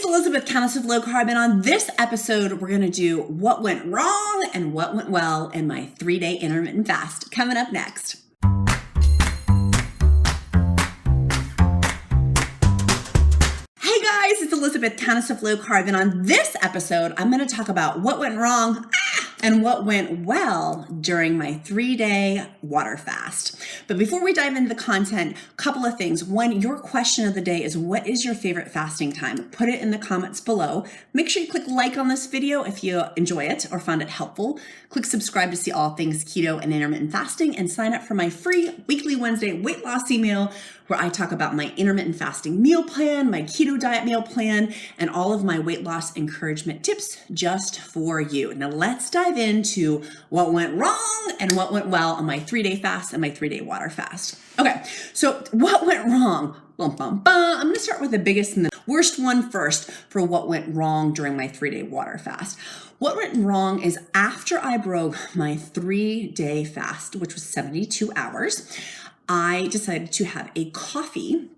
it's Elizabeth, Countess of Low Carb, and on this episode, we're going to do what went wrong and what went well in my 3-day intermittent fast. Coming up next. Hey guys, it's Elizabeth, Countess of Low Carb, and on this episode, I'm going to talk about what went wrong and what went well during my 3-day water fast. But before we dive into the content, a couple of things. One, your question of the day is, what is your favorite fasting time? Put it in the comments below. Make sure you click like on this video if you enjoy it or found it helpful. Click subscribe to see all things keto and intermittent fasting, and sign up for my free weekly Wednesday weight loss email where I talk about my intermittent fasting meal plan, my keto diet meal plan, and all of my weight loss encouragement tips just for you. Now let's dive into what went wrong and what went well on my 3-day fast and my 3-day water fast. Okay, so what went wrong? Bum, bum, bum. I'm gonna start with the biggest and the worst one first for what went wrong during my 3-day water fast. What went wrong is after I broke my 3-day fast, which was 72 hours, I decided to have a coffee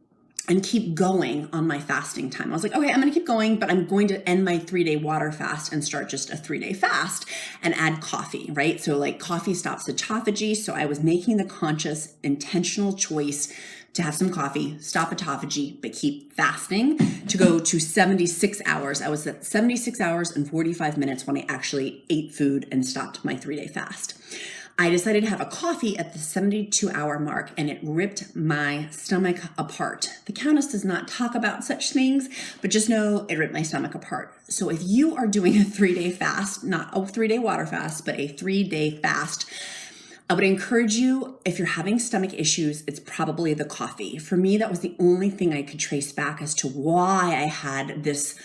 and keep going on my fasting time. I was like, okay, I'm gonna keep going, but I'm going to end my 3-day water fast and start just a 3-day fast and add coffee, right? So like coffee stops autophagy. So I was making the conscious, intentional choice to have some coffee, stop autophagy, but keep fasting to go to 76 hours. I was at 76 hours and 45 minutes when I actually ate food and stopped my 3-day fast. I decided to have a coffee at the 72-hour mark, and it ripped my stomach apart. The Countess does not talk about such things, but just know it ripped my stomach apart. So if you are doing a 3-day fast, not a 3-day water fast, but a 3-day fast, I would encourage you, if you're having stomach issues, it's probably the coffee. For me, that was the only thing I could trace back as to why I had this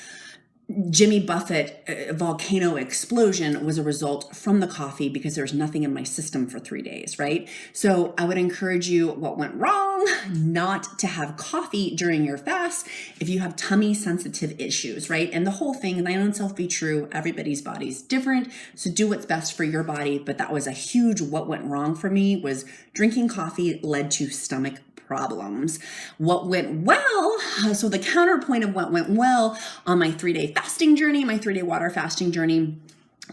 Jimmy Buffett volcano explosion was a result from the coffee, because there was nothing in my system for 3 days, right? So I would encourage you, what went wrong, not to have coffee during your fast if you have tummy sensitive issues, right? And the whole thing, and I know itself be true, everybody's body's different, so do what's best for your body. But that was a huge what went wrong for me, was drinking coffee led to stomach problems. What went well, so the counterpoint of what went well on my 3-day fasting journey, my 3-day water fasting journey,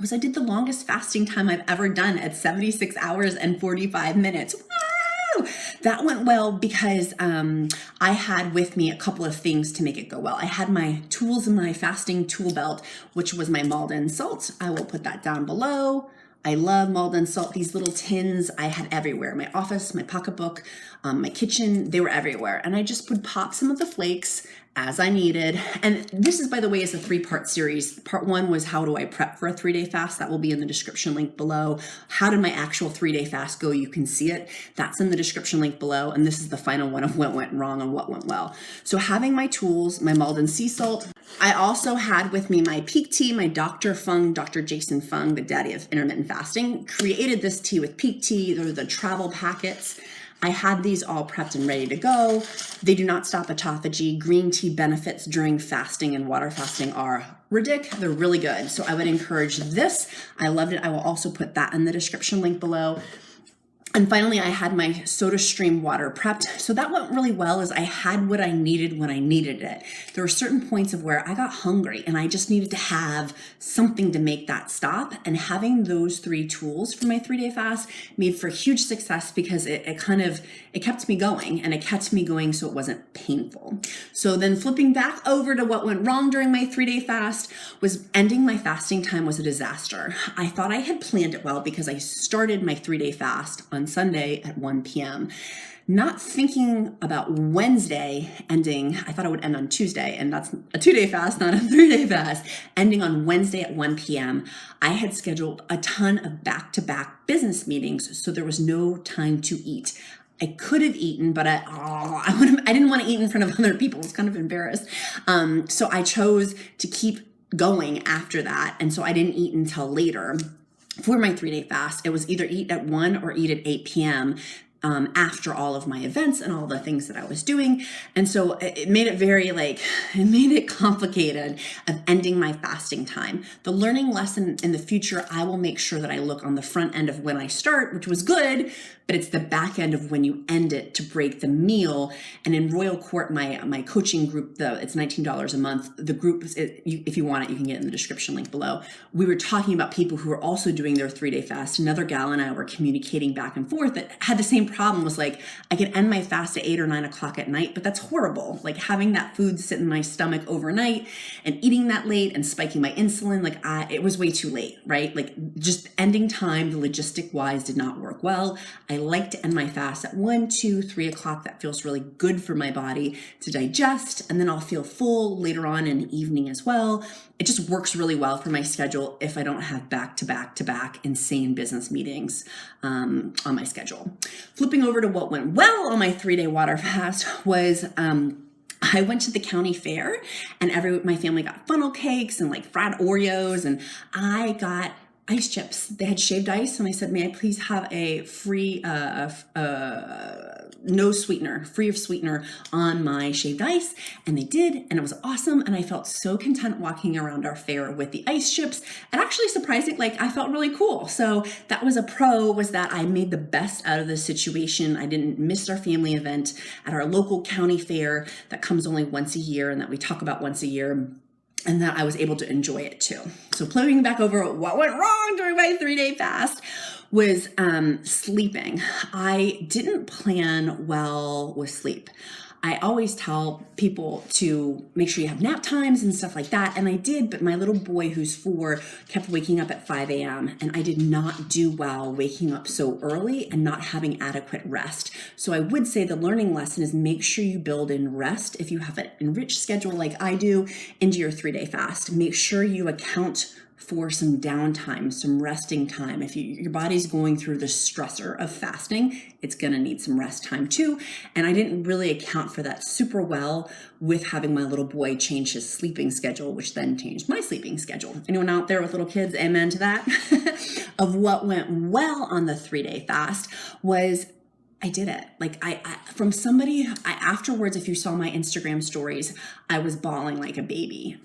was I did the longest fasting time I've ever done at 76 hours and 45 minutes. Woo! That went well because I had with me a couple of things to make it go well. I had my tools in my fasting tool belt, which was my Maldon salt. I will put that down below. I love Maldon salt. These little tins I had everywhere. My office, my pocketbook, my kitchen, they were everywhere. And I just would pop some of the flakes as I needed. And this is, by the way, is a 3-part series. Part 1 was how do I prep for a 3-day fast? That will be in the description link below. How did my actual 3-day fast go? You can see it. That's in the description link below. And this is the final one of what went wrong and what went well. So having my tools, my Maldon sea salt. I also had with me my Pique Tea. My Dr. Fung, Dr. Jason Fung, the daddy of intermittent fasting, created this tea with Pique Tea. They're the travel packets. I had these all prepped and ready to go. They do not stop autophagy. Green tea benefits during fasting and water fasting are ridiculous. They're really good. So I would encourage this. I loved it. I will also put that in the description link below. And finally, I had my SodaStream water prepped. So that went really well, as I had what I needed when I needed it. There were certain points of where I got hungry and I just needed to have something to make that stop. And having those 3 tools for my 3-day fast made for huge success, because it kept me going, and it kept me going so it wasn't painful. So then flipping back over to what went wrong during my 3-day fast was ending my fasting time was a disaster. I thought I had planned it well, because I started my 3-day fast on Sunday at 1 p.m. Not thinking about Wednesday ending. I thought it would end on Tuesday, and that's a 2-day fast, not a 3-day fast. Ending on Wednesday at 1 p.m. I had scheduled a ton of back-to-back business meetings, so there was no time to eat. I could have eaten, but I didn't want to eat in front of other people. I was kind of embarrassed. So I chose to keep going after that, and so I didn't eat until later. For my 3-day fast, it was either eat at 1 or eat at 8 p.m. After all of my events and all the things that I was doing. And so it made it complicated of ending my fasting time. The learning lesson in the future, I will make sure that I look on the front end of when I start, which was good, but it's the back end of when you end it to break the meal. And in Royal Court, my coaching group, it's $19 a month. The group, if you want it, you can get it in the description link below. We were talking about people who were also doing their 3-day fast. Another gal and I were communicating back and forth that had the same problem. Was like, I could end my fast at 8 or 9 o'clock at night, but that's horrible. Like having that food sit in my stomach overnight and eating that late and spiking my insulin, like it was way too late, right? Like just ending time, the logistic wise did not work well. I like to end my fast at 1, 2, 3 o'clock. That feels really good for my body to digest, and then I'll feel full later on in the evening as well. It just works really well for my schedule if I don't have back-to-back insane business meetings on my schedule. Flipping over to what went well on my 3-day water fast was I went to the county fair, and my family got funnel cakes and like fried Oreos, and I got ice chips. They had shaved ice, and I said, may I please have a free, no sweetener, free of sweetener on my shaved ice? And they did, and it was awesome. And I felt so content walking around our fair with the ice chips. And actually surprising, like I felt really cool. So that was a pro, was that I made the best out of the situation. I didn't miss our family event at our local county fair that comes only once a year and that we talk about once a year, and that I was able to enjoy it too. So playing back over what went wrong during my 3-day fast was sleeping. I didn't plan well with sleep. I always tell people to make sure you have nap times and stuff like that. And I did, but my little boy who's 4 kept waking up at 5 a.m. and I did not do well waking up so early and not having adequate rest. So I would say the learning lesson is make sure you build in rest. If you have an enriched schedule like I do into your 3-day fast, make sure you account for some downtime, some resting time. If your body's going through the stressor of fasting, it's gonna need some rest time too. And I didn't really account for that super well with having my little boy change his sleeping schedule, which then changed my sleeping schedule. Anyone out there with little kids, amen to that? Of what went well on the 3-day fast was I did it. Like from somebody, afterwards, if you saw my Instagram stories, I was bawling like a baby.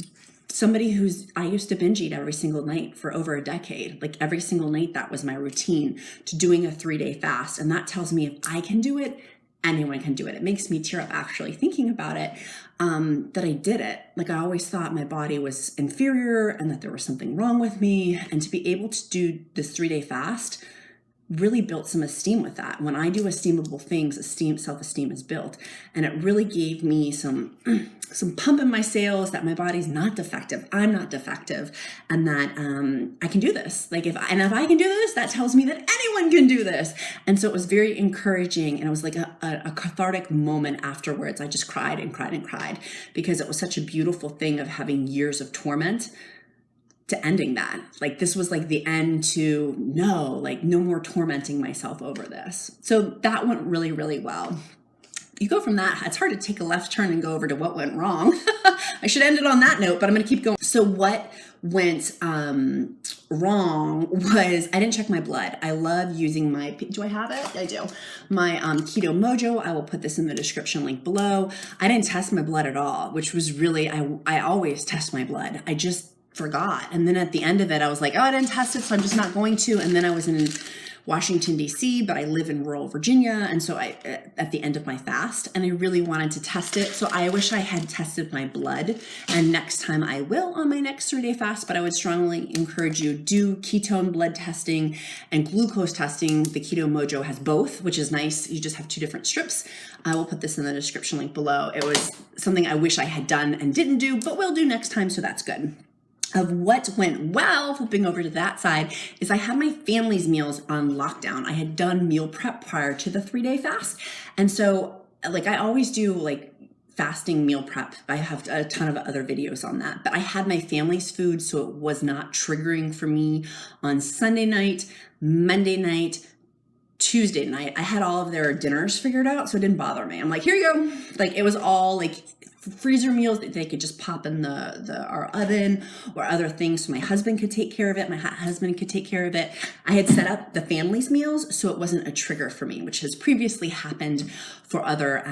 Somebody I used to binge eat every single night for over a decade. Like every single night, that was my routine, to doing a 3-day fast. And that tells me if I can do it, anyone can do it. It makes me tear up actually thinking about it, that I did it. Like I always thought my body was inferior and that there was something wrong with me. And to be able to do this 3-day fast really built some esteem with that. When I do esteemable things, self-esteem is built. And it really gave me some pump in my sails that my body's not defective. I'm not defective. And that I can do this. Like if I can do this, that tells me that anyone can do this. And so it was very encouraging. And it was like a cathartic moment afterwards. I just cried and cried and cried because it was such a beautiful thing of having years of torment to ending that. Like this was like the end to no more tormenting myself over this. So that went really, really well. You go from that, it's hard to take a left turn and go over to what went wrong. I should end it on that note, but I'm going to keep going. So what went wrong was I didn't check my blood. I love using do I have it? I do. My Keto Mojo. I will put this in the description link below. I didn't test my blood at all, which was really, I always test my blood. I just forgot. And then at the end of it, I was like, oh, I didn't test it, so I'm just not going to. And then I was in Washington, D.C., but I live in rural Virginia. And so at the end of my fast, and I really wanted to test it. So I wish I had tested my blood, and next time I will on my next 3-day fast, but I would strongly encourage you, do ketone blood testing and glucose testing. The Keto Mojo has both, which is nice. You just have 2 different strips. I will put this in the description link below. It was something I wish I had done and didn't do, but will do next time. So that's good. Of what went well, flipping over to that side, is I had my family's meals on lockdown. I had done meal prep prior to the 3-day fast. And so like I always do like fasting meal prep. I have a ton of other videos on that, but I had my family's food, so it was not triggering for me on Sunday night, Monday night, Tuesday night. I had all of their dinners figured out, so it didn't bother me. I'm like, here you go. Like it was all like freezer meals that they could just pop in our oven or other things, so my husband could take care of it, my husband could take care of it. I had set up the family's meals so it wasn't a trigger for me, which has previously happened for other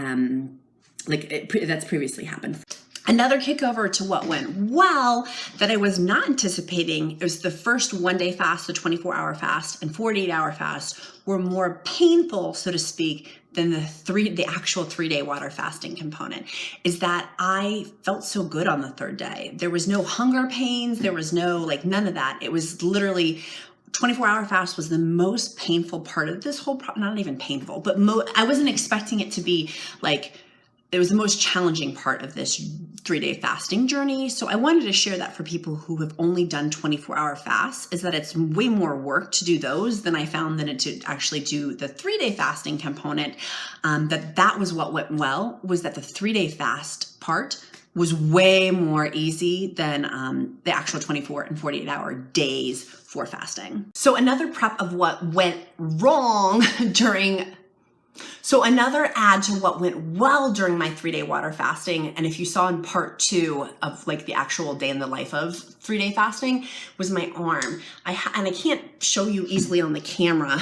that's previously happened. Another kick over to what went well that I was not anticipating. It was the first 1-day fast, the 24-hour fast, and 48-hour fast were more painful, so to speak, than the actual 3-day water fasting component. Is that I felt so good on the third day. There was no hunger pains. There was no none of that. It was literally 24-hour fast was the most painful part of this whole not even painful, but I wasn't expecting it to be it was the most challenging part of this 3-day fasting journey. So I wanted to share that for people who have only done 24-hour fasts, is that it's way more work to do those than I found than it to actually do the 3-day fasting component. That was what went well, was that the 3-day fast part was way more easy than the actual 24 and 48-hour days for fasting. So another prep of what went wrong another add to what went well during my 3-day water fasting, and if you saw in part 2 of the actual day in the life of 3-day fasting, was my arm. And I can't show you easily on the camera.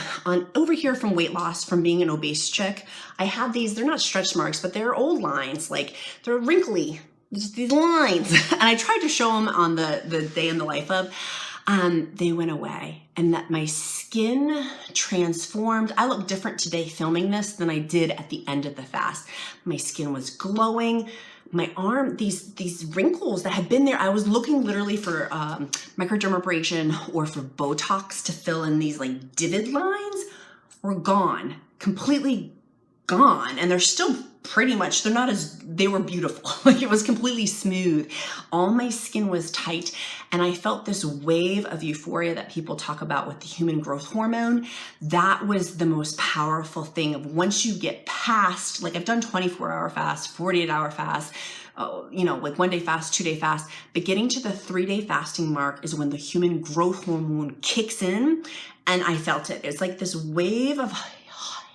Over here from weight loss, from being an obese chick, I have these, they're not stretch marks, but they're old lines, they're wrinkly, just these lines. And I tried to show them on the day in the life of, they went away, and that my skin transformed. I look different today filming this than I did at the end of the fast. My skin was glowing. My arm, these wrinkles that had been there, I was looking literally for microdermabrasion or for Botox to fill in these divot lines, were gone, completely gone. And they're still pretty much, they were beautiful. It was completely smooth. All my skin was tight, and I felt this wave of euphoria that people talk about with the human growth hormone. That was the most powerful thing of once you get past, I've done 24-hour fast, 48-hour fast, 1-day fast, 2-day fast, but getting to the 3-day fasting mark is when the human growth hormone kicks in, and I felt it. It's this wave of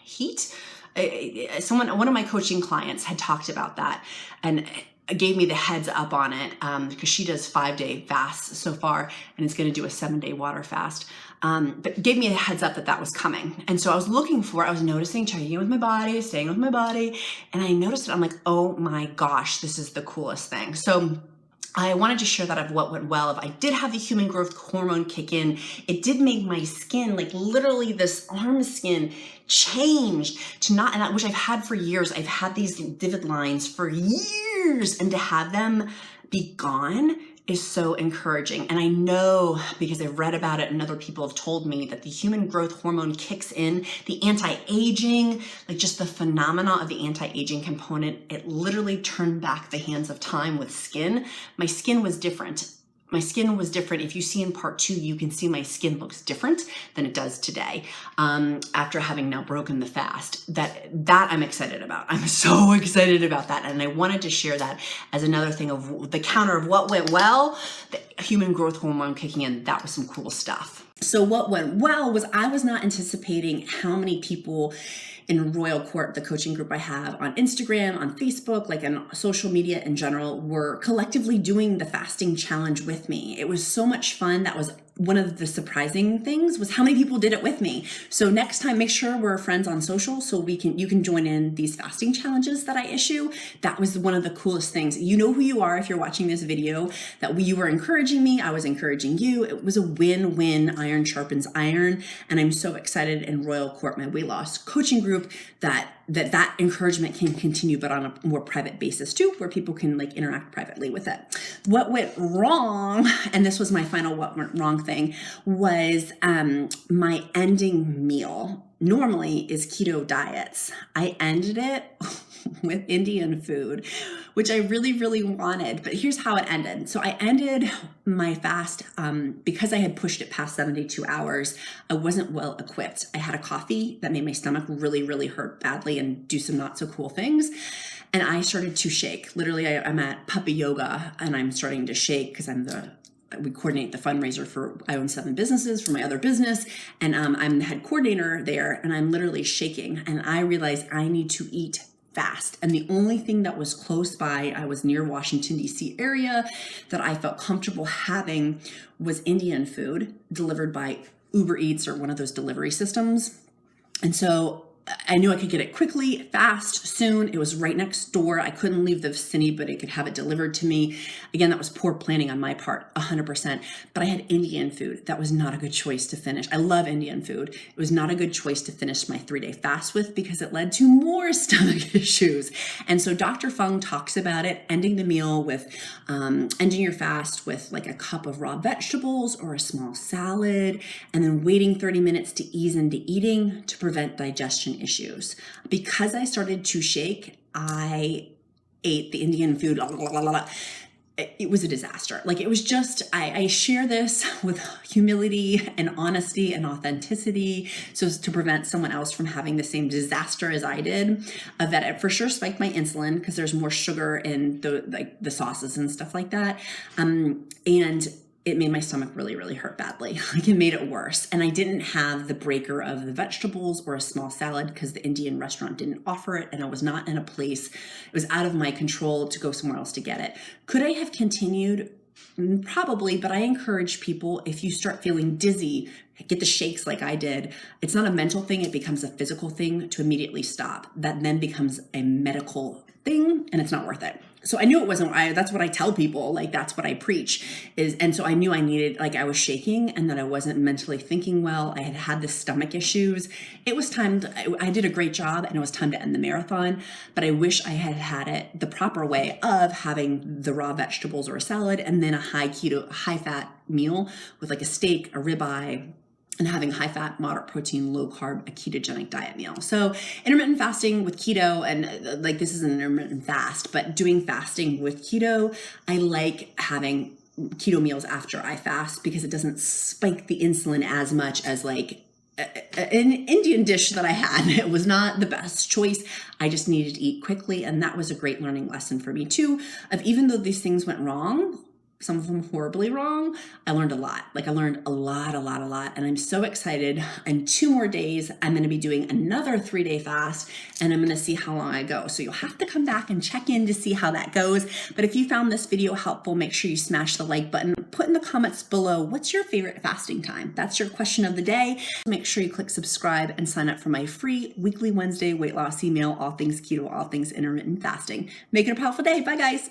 heat. One of my coaching clients had talked about that and gave me the heads up on it, because she does 5-day fasts so far, and is going to do a 7-day water fast. But gave me a heads up that was coming. And so I was noticing, checking in with my body, staying with my body, and I noticed it. I'm like, oh my gosh, this is the coolest thing. So I wanted to share that of what went well. If I did have the human growth hormone kick in, it did make my skin, literally this arm skin changed to which I've had for years. I've had these divot lines for years, and to have them be gone is so encouraging. And I know, because I've read about it and other people have told me, that the human growth hormone kicks in, the anti-aging, just the phenomena of the anti-aging component, it literally turned back the hands of time with skin. My skin was different. If you see in part 2, you can see my skin looks different than it does today, after having now broken the fast. That I'm excited about. I'm so excited about that. And I wanted to share that as another thing of the counter of what went well, the human growth hormone kicking in. That was some cool stuff. So what went well was I was not anticipating how many people in Royal Court, the coaching group I have on Instagram, on Facebook, on social media in general, were collectively doing the fasting challenge with me. It was so much fun. That was one of the surprising things, was how many people did it with me. So next time, make sure we're friends on social so you can join in these fasting challenges that I issue. That was one of the coolest things. You know who you are if you're watching this video, that you were encouraging me, I was encouraging you. It was a win-win, iron sharpens iron. And I'm so excited in Royal Court, my weight loss coaching group, that encouragement can continue, but on a more private basis too, where people can interact privately with it. What went wrong, and this was my final what went wrong thing, was my ending meal. Normally is keto diets. I ended it with Indian food, which I really, really wanted, but here's how it ended. So I ended my fast because I had pushed it past 72 hours. I wasn't well equipped. I had a coffee that made my stomach really, really hurt badly and do some not so cool things. And I started to shake. Literally, I'm at puppy yoga and I'm starting to shake because we coordinate the fundraiser for, I own 7 businesses for my other business. And I'm the head coordinator there, and I'm literally shaking. And I realized I need to eat fast. And the only thing that was close by, I was near Washington, D.C. area, that I felt comfortable having was Indian food delivered by Uber Eats or one of those delivery systems. And so I knew I could get it quickly, fast, soon. It was right next door. I couldn't leave the vicinity, but I could have it delivered to me. Again, that was poor planning on my part, 100%. But I had Indian food. That was not a good choice to finish. I love Indian food. It was not a good choice to finish my 3-day fast with because it led to more stomach issues. And so Dr. Fung talks about it, ending the meal with, ending your fast with like a cup of raw vegetables or a small salad, and then waiting 30 minutes to ease into eating to prevent digestion issues. Because I started to shake, I ate the Indian food. It was a disaster. Like it was just, I share this with humility and honesty and authenticity so as to prevent someone else from having the same disaster as I did. That it for sure spiked my insulin because there's more sugar in the sauces and stuff like that. And it made my stomach really, really hurt badly. Like it made it worse. And I didn't have the breaker of the vegetables or a small salad because the Indian restaurant didn't offer it. And I was not in a place, it was out of my control to go somewhere else to get it. Could I have continued? Probably, but I encourage people, if you start feeling dizzy, get the shakes like I did. It's not a mental thing. It becomes a physical thing to immediately stop. That then becomes a medical thing and it's not worth it. So I knew it wasn't, that's what I tell people, like that's what I preach is, and so I knew I needed, like I was shaking and that I wasn't mentally thinking well. I had had the stomach issues. It was time, I did a great job and it was time to end the marathon, but I wish I had had it the proper way of having the raw vegetables or a salad and then a high keto, high fat meal with like a steak, a ribeye, and having high fat, moderate protein, low carb, a ketogenic diet meal. So intermittent fasting with keto, and like this is an intermittent fast, but doing fasting with keto, I like having keto meals after I fast because it doesn't spike the insulin as much as like an Indian dish that I had. It was not the best choice. I just needed to eat quickly. And that was a great learning lesson for me too, of even though these things went wrong, some of them horribly wrong, I learned a lot. Like I learned a lot. And I'm so excited. In 2 more days, I'm going to be doing another 3-day fast and I'm going to see how long I go. So you'll have to come back and check in to see how that goes. But if you found this video helpful, make sure you smash the like button. Put in the comments below, what's your favorite fasting time? That's your question of the day. Make sure you click subscribe and sign up for my free weekly Wednesday weight loss email, all things keto, all things intermittent fasting. Make it a powerful day. Bye guys.